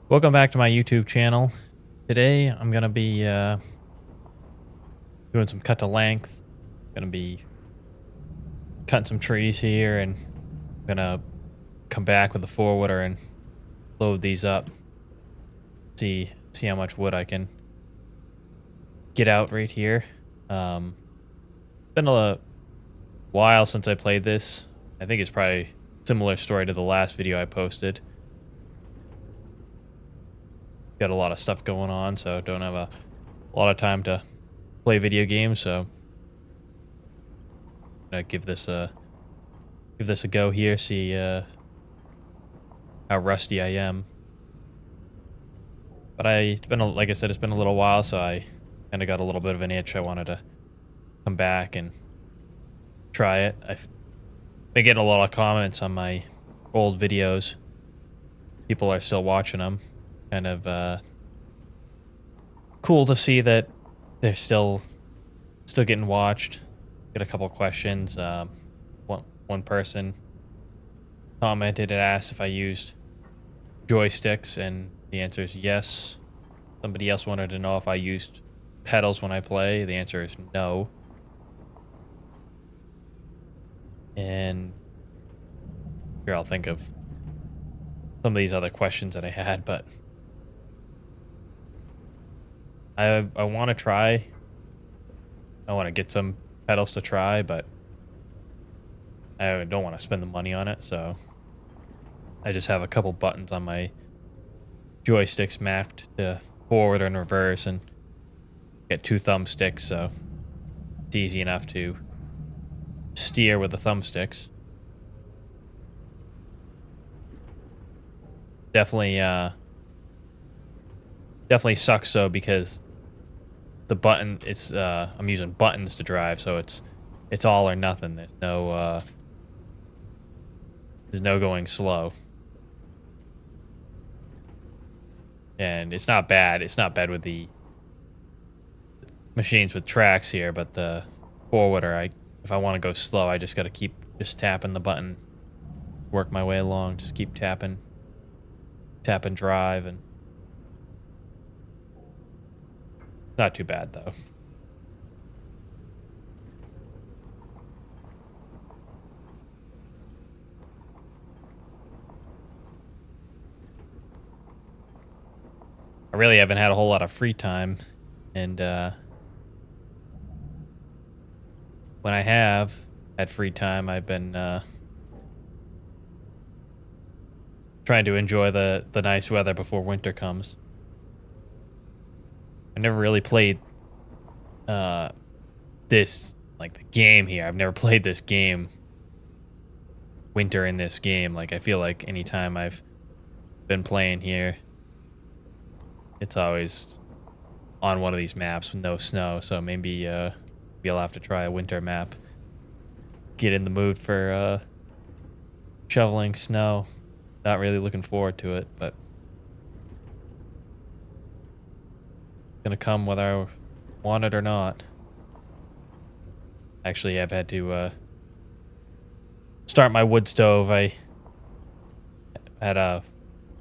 Welcome back to my YouTube channel. Today I'm gonna be doing some cut to length. Gonna be cutting some trees here, and gonna come back with the forwarder and load these up. See how much wood I can get out right here. Um, been a while since I played this. I think it's probably a similar story to the last video I posted. Got a lot of stuff going on, so don't have a lot of time to play video games. So I'm gonna give this a go here. See how rusty I am. But it's been like I said, it's been a little while, so I kind of got a little bit of an itch. I wanted to come back and try it. I've been getting a lot of comments on my old videos. People are still watching them. Kind of cool to see that they're still getting watched. Get a couple questions. One person commented and asked if I used joysticks, and the answer is yes. Somebody else wanted to know if I used pedals when I play. The answer is no. And here I'll think of some of these other questions that I had, but I want to try. I want to get some pedals to try, but I don't want to spend the money on it, so I just have a couple buttons on my joysticks mapped to forward and reverse, and get two thumbsticks, so it's easy enough to steer with the thumbsticks. Definitely definitely sucks though, because the button, it's I'm using buttons to drive, so it's all or nothing. There's no going slow. And it's not bad. It's not bad with the machines with tracks here, but the forwarder, if I want to go slow, I just got to keep just tapping the button, work my way along, just keep tapping drive, and not too bad though. I really haven't had a whole lot of free time, and when I have had free time, I've been trying to enjoy the nice weather before winter comes. I never really played this, like, the game here. I've never played this game, winter in this game. Like, I feel like anytime I've been playing here, it's always on one of these maps with no snow. So maybe I'll have to try a winter map. Get in the mood for shoveling snow. Not really looking forward to it, but it's gonna come whether I want it or not. Actually, I've had to start my wood stove. I had a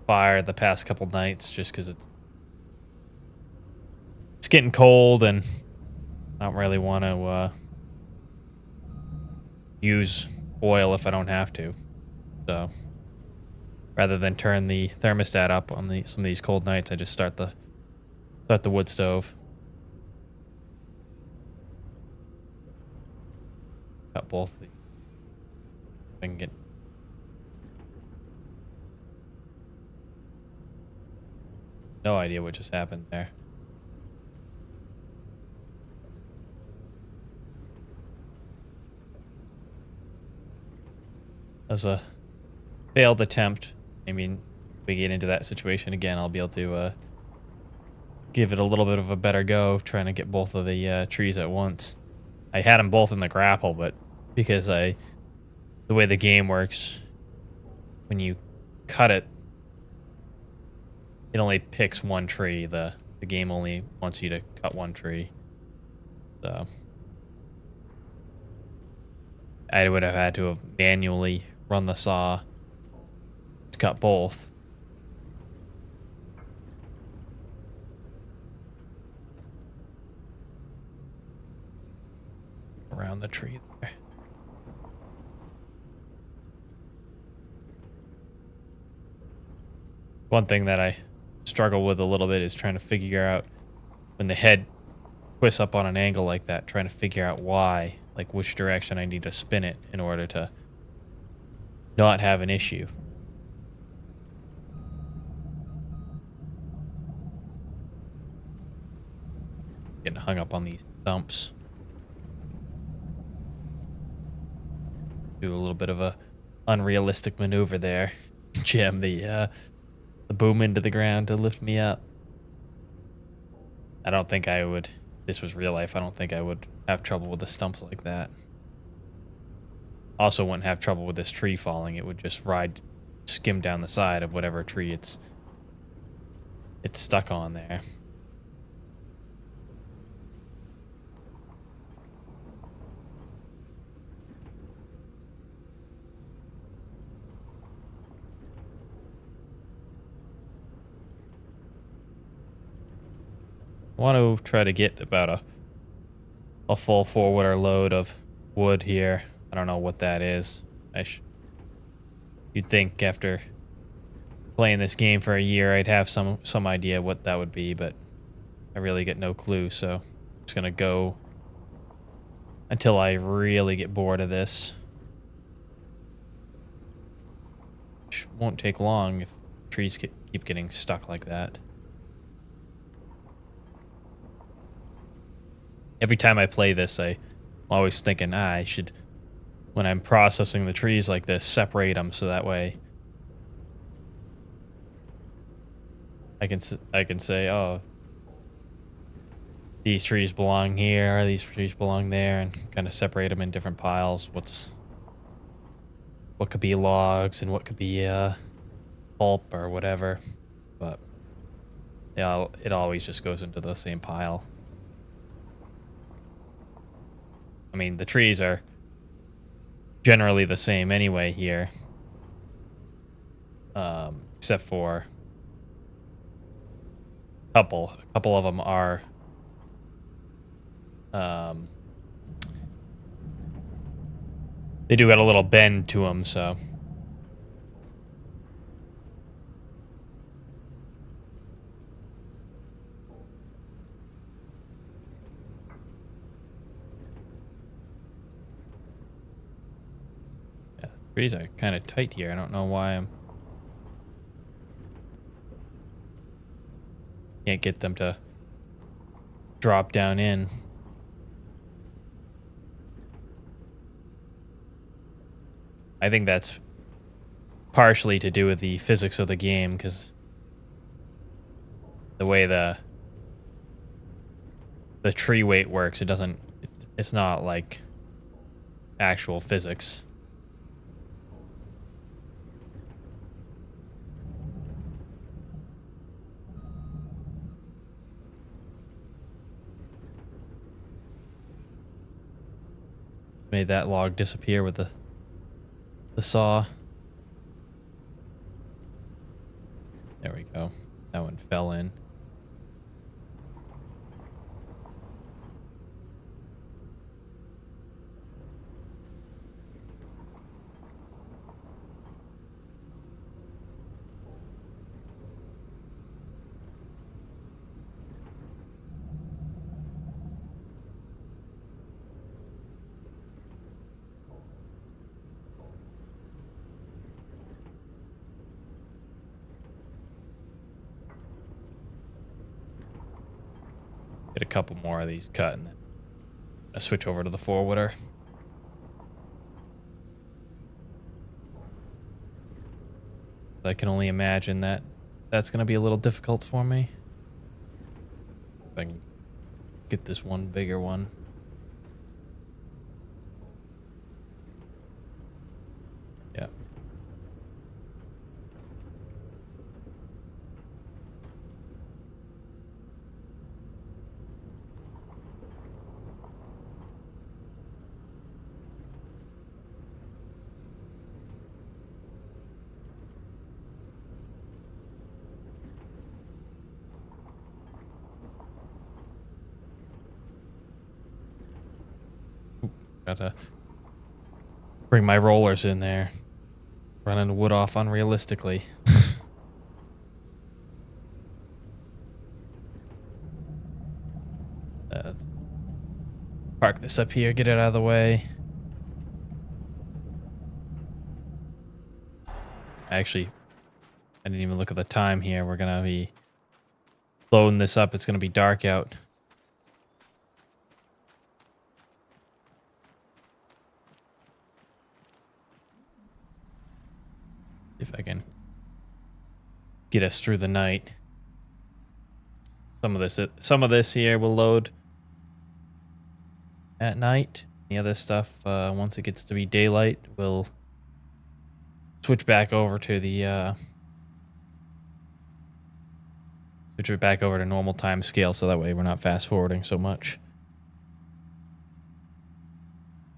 fire the past couple nights just because it's getting cold, and I don't really want to use oil if I don't have to. So rather than turn the thermostat up on some of these cold nights, I just start the wood stove. Got both. I can get. No idea what just happened there. That was a failed attempt. I mean, if we get into that situation again, I'll be able to give it a little bit of a better go, trying to get both of the trees at once. I had them both in the grapple, but because the way the game works, when you cut it, it only picks one tree. The game only wants you to cut one tree. So I would have had to have manually run the saw to cut both. around the tree there. One thing that I struggle with a little bit is trying to figure out when the head twists up on an angle like that, trying to figure out why, like which direction I need to spin it in order to not have an issue. Getting hung up on these stumps. Do a little bit of a unrealistic maneuver there. Jam the boom into the ground to lift me up. I don't think I would, if this was real life, I don't think I would have trouble with the stumps like that. Also wouldn't have trouble with this tree falling. It would just skim down the side of whatever tree it's stuck on there. I want to try to get about a full 4-wooder load of wood here. I don't know what that is. You'd think after playing this game for a year, I'd have some idea what that would be, but I really get no clue. So I'm just gonna go until I really get bored of this. Which won't take long if trees keep getting stuck like that. Every time I play this, I'm always thinking, I should, when I'm processing the trees like this, separate them so that way I can say, oh, these trees belong here, these trees belong there, and kind of separate them in different piles. What could be logs and what could be pulp or whatever, but yeah, it always just goes into the same pile. I mean, the trees are generally the same anyway here, except for a couple of them are they do got a little bend to them, so yeah, the trees are kind of tight here. I don't know why I'm can't get them to drop down in. I think that's partially to do with the physics of the game, because the way the tree weight works, it's not like actual physics. Made that log disappear with the saw. There we go. That one fell in. Get a couple more of these cut and then I switch over to the 4-wooder. I can only imagine that that's going to be a little difficult for me. If I can get this one bigger one. Yeah. Gotta bring my rollers in there. Running wood off unrealistically. Let's park this up here, get it out of the way. Actually, I didn't even look at the time here. We're gonna be loading this up. It's gonna be dark out. If I can get us through the night. Some of this here will load at night. The other stuff, once it gets to be daylight, we'll switch back over to the switch it back over to normal time scale, so that way we're not fast forwarding so much.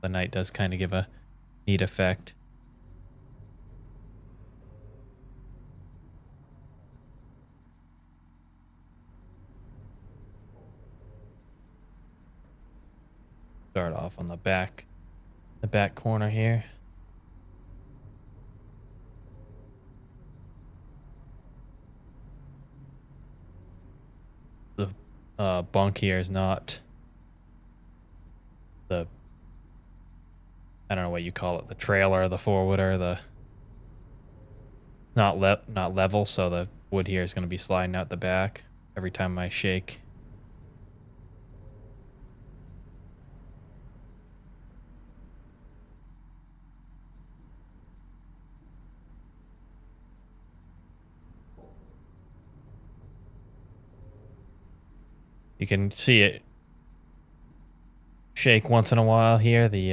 The night does kind of give a neat effect. Start off on the back corner here. The bunk here is not the, I don't know what you call it, the trailer, the forwarder, the not level, so the wood here is going to be sliding out the back every time I shake. You can see it shake once in a while here, the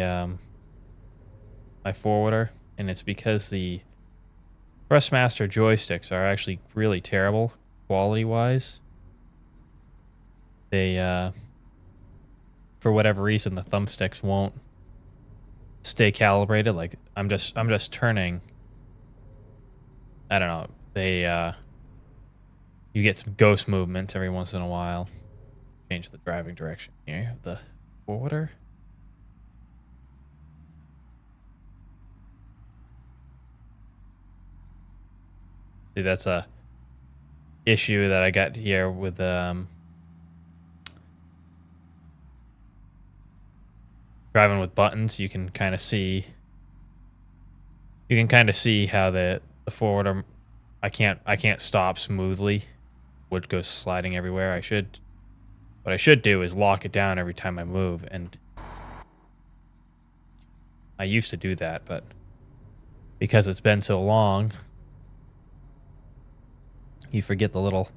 my forwarder, and it's because the Thrustmaster joysticks are actually really terrible quality-wise. They, for whatever reason, the thumbsticks won't stay calibrated. Like I'm just turning. I don't know. They, you get some ghost movements every once in a while. Change the driving direction here of the forwarder. See, that's a issue that I got here with driving with buttons. You can kind of see how the forwarder, I can't stop smoothly. Wood goes sliding everywhere. What I should do is lock it down every time I move, and I used to do that, but because it's been so long, you forget the little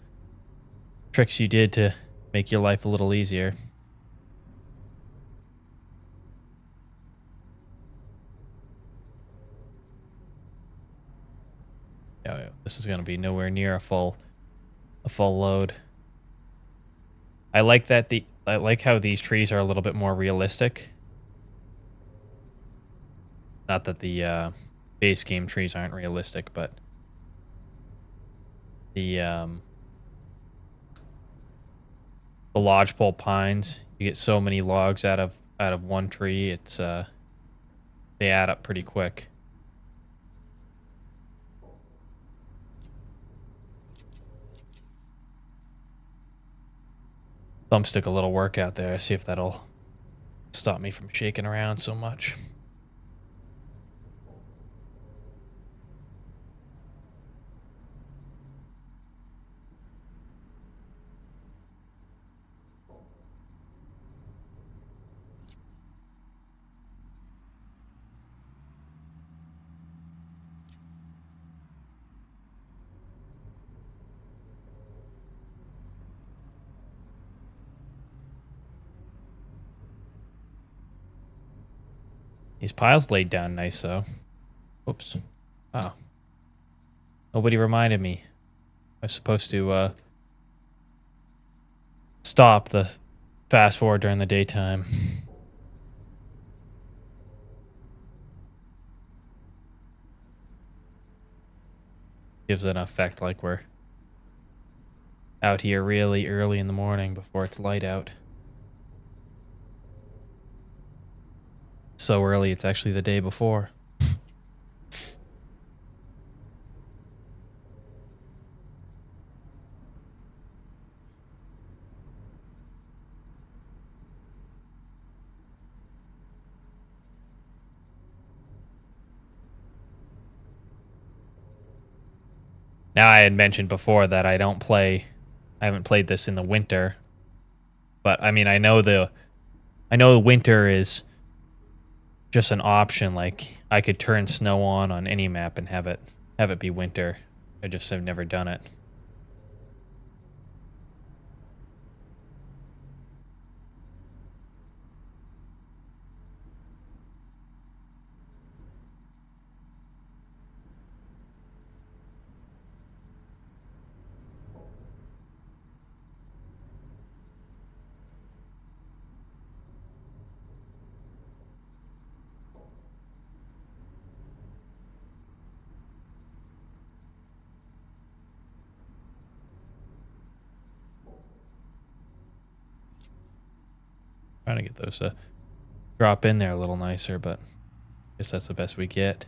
tricks you did to make your life a little easier. Yeah, this is going to be nowhere near a full load. I like how these trees are a little bit more realistic. Not that the base game trees aren't realistic, but the lodgepole pines, you get so many logs out of one tree, it's they add up pretty quick. Thumbstick a little workout there. See if that'll stop me from shaking around so much. These piles laid down nice, though. Oops. Oh. Nobody reminded me. I was supposed to stop the fast forward during the daytime. Gives an effect like we're out here really early in the morning before it's light out. so early, it's actually the day before. Now, I had mentioned before that I haven't played this in the winter, but I mean, I know the winter is just an option. Like I could turn snow on any map and have it be winter. I just have never done it. Trying to get those to drop in there a little nicer, but I guess that's the best we get.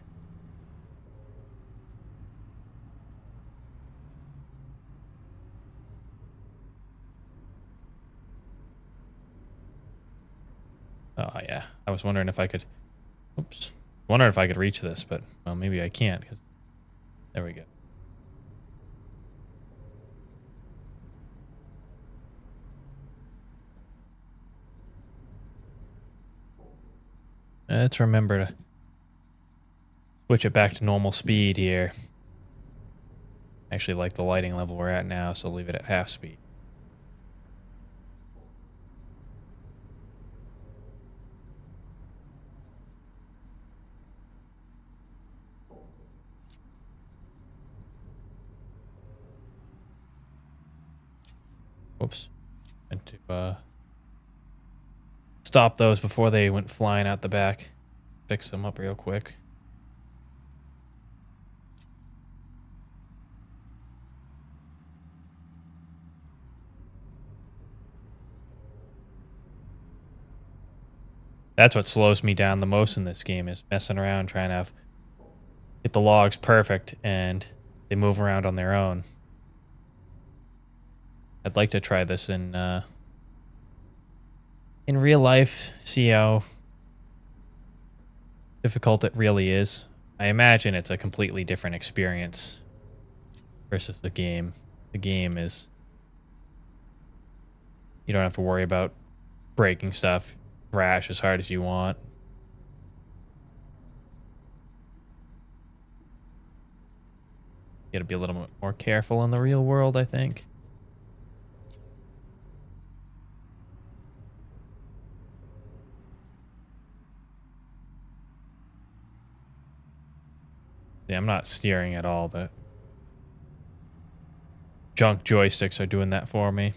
Oh yeah, I was wondering if I could. Oops, wondering if I could reach this, but well, maybe I can't. Because there we go. Let's remember to switch it back to normal speed here. Actually, like the lighting level we're at now, so leave it at half speed. Whoops. And to stop those before they went flying out the back. Fix them up real quick. That's what slows me down the most in this game is messing around trying to get the logs perfect and they move around on their own. I'd like to try this in real life, see how difficult it really is. I imagine it's a completely different experience versus the game. The game is you don't have to worry about breaking stuff, crash as hard as you want. You gotta be a little bit more careful in the real world, I think. Yeah, I'm not steering at all. The junk joysticks are doing that for me.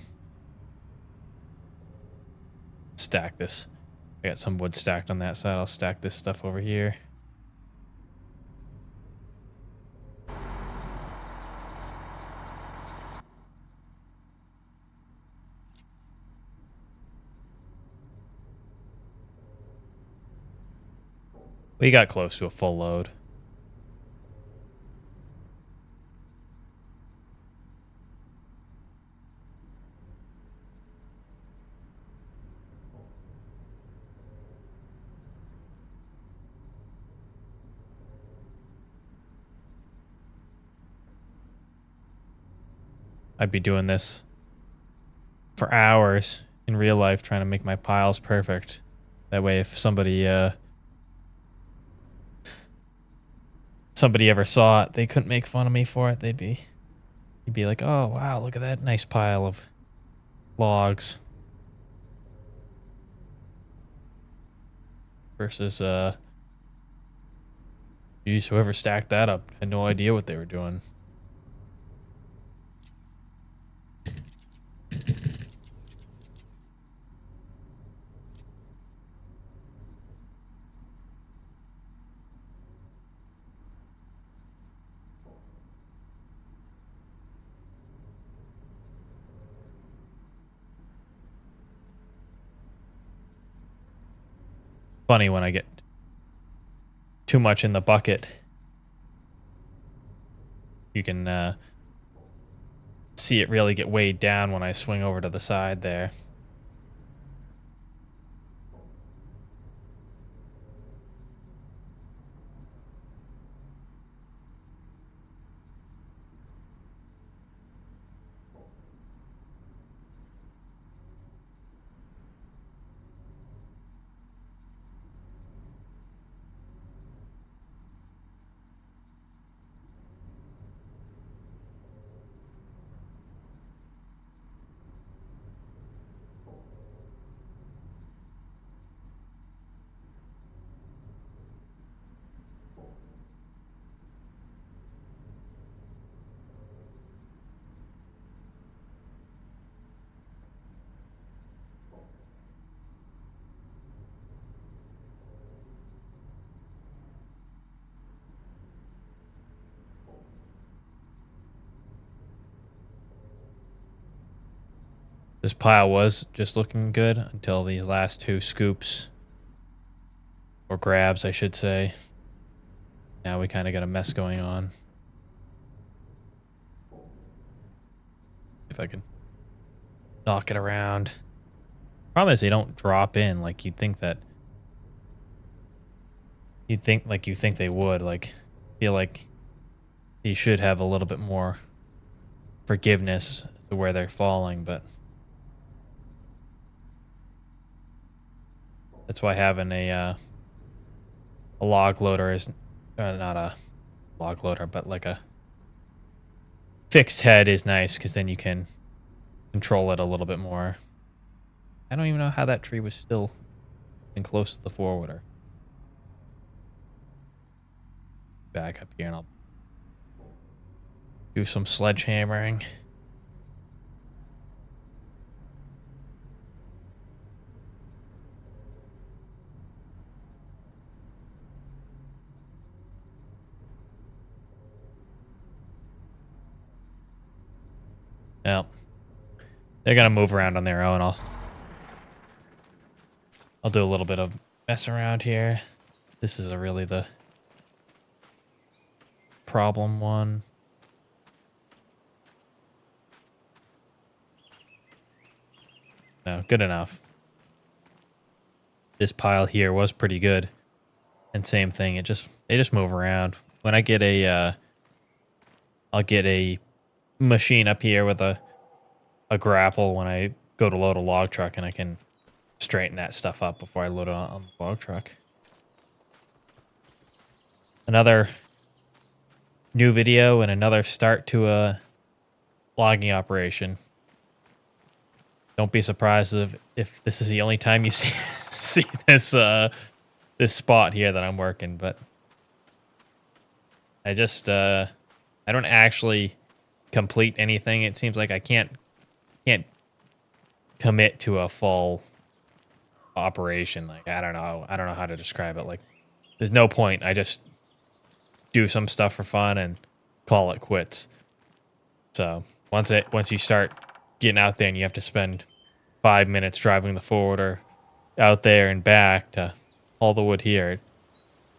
Stack this. I got some wood stacked on that side. I'll stack this stuff over here. We got close to a full load. I'd be doing this for hours in real life trying to make my piles perfect. That way if somebody ever saw it, they couldn't make fun of me for it. You'd be like, "Oh, wow, look at that nice pile of logs." Versus geez, whoever stacked that up had no idea what they were doing. Funny when I get too much in the bucket, you can see it really get weighed down when I swing over to the side there. This pile was just looking good until these last two scoops, or grabs, I should say. Now we kind of got a mess going on. If I can knock it around. Problem is they don't drop in like you'd think that. You think they would. Like, feel like you should have a little bit more forgiveness to where they're falling, but that's why having a log loader is not a log loader, but like a fixed head is nice because then you can control it a little bit more. I don't even know how that tree was still in close to the forwarder. Back up here and I'll do some sledgehammering. Well, they're gonna move around on their own. I'll do a little bit of mess around here. This is really the problem one. No, good enough. This pile here was pretty good. And same thing, they just move around. When I get I'll get a machine up here with a grapple when I go to load a log truck, and I can straighten that stuff up before I load it on the log truck. Another new video and another start to a logging operation. Don't be surprised if this is the only time you see this this spot here that I'm working, but I just I don't actually complete anything. It seems like I can't commit to a full operation. Like, I don't know how to describe it. Like, there's no point. I just do some stuff for fun and call it quits. So once you start getting out there and you have to spend 5 minutes driving the forwarder out there and back to haul the wood here, it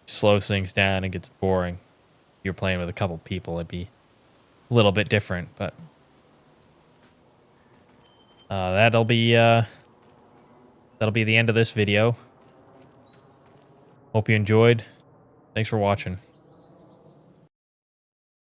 slows things down and gets boring. If you're playing with a couple people, it'd be a little bit different, but that'll be the end of this video. Hope you enjoyed. Thanks for watching.